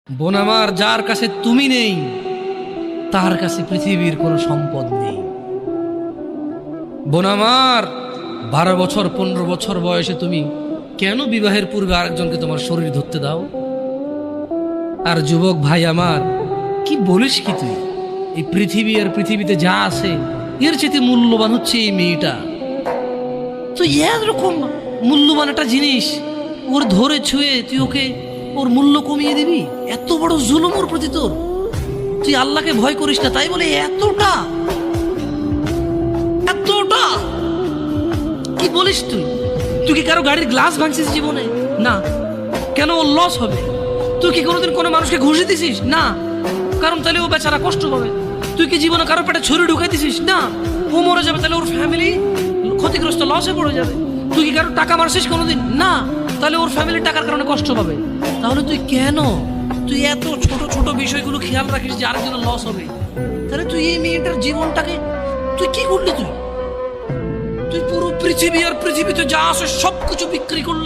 বোন আমার, যার কাছে তুমি নেই তার কাছে পৃথিবীর কোনো সম্পদ নেই। বোন আমার, 12 বছর 15 বছর বয়সে তুমি কেন বিবাহের পূর্বে আরেকজনকে তোমার শরীর ধরতে দাও? আর যুবক ভাই আমার, কি বলিস কি তুই? এই পৃথিবী আর পৃথিবীতে যা আছে এর চেয়ে মূল্যবান হচ্ছে এই মেয়েটা। তো এরকম মূল্যবান একটা জিনিস ওর ধরে ছুঁয়ে তুই ওকে ওর মূল্য কমিয়ে দিবি? এত বড় জুলুম ওর প্রতি তোর! তুই আল্লাহকে ভয় করিস না তাই বলে এতটা এতটা কি বলিস তুই? তুই কি কারো গাড়ির গ্লাস ভাঙছিস জীবনে? না। কেন? ওর লস হবে। তুই কি কোনোদিন কোনো মানুষকে ঘুষে দিছিস? না। কারণ তাহলে ও বেচারা কষ্ট পাবে। তুই কি জীবনে কারো পেটে ছুরি ঢুকাই দিছিস? না। ও মরে যাবে, তাহলে ওর ফ্যামিলি ক্ষতিগ্রস্ত, লসে পড়ে যাবে। তুই কি কারো টাকা মারছিস কোনোদিন? না। তাহলে ওর ফ্যামিলির টাকার কারণে কষ্ট পাবে। তাহলে তুই এত ছোট ছোট বিষয়গুলো খেয়াল রাখিস যে আরেকজনের লস হবে? তাহলে তুই এই মেয়েটার জীবনটাকে তুই কি করলি? তুই পুরো পৃথিবী আর পৃথিবীতে যা আছে সবকিছু বিক্রি করলি।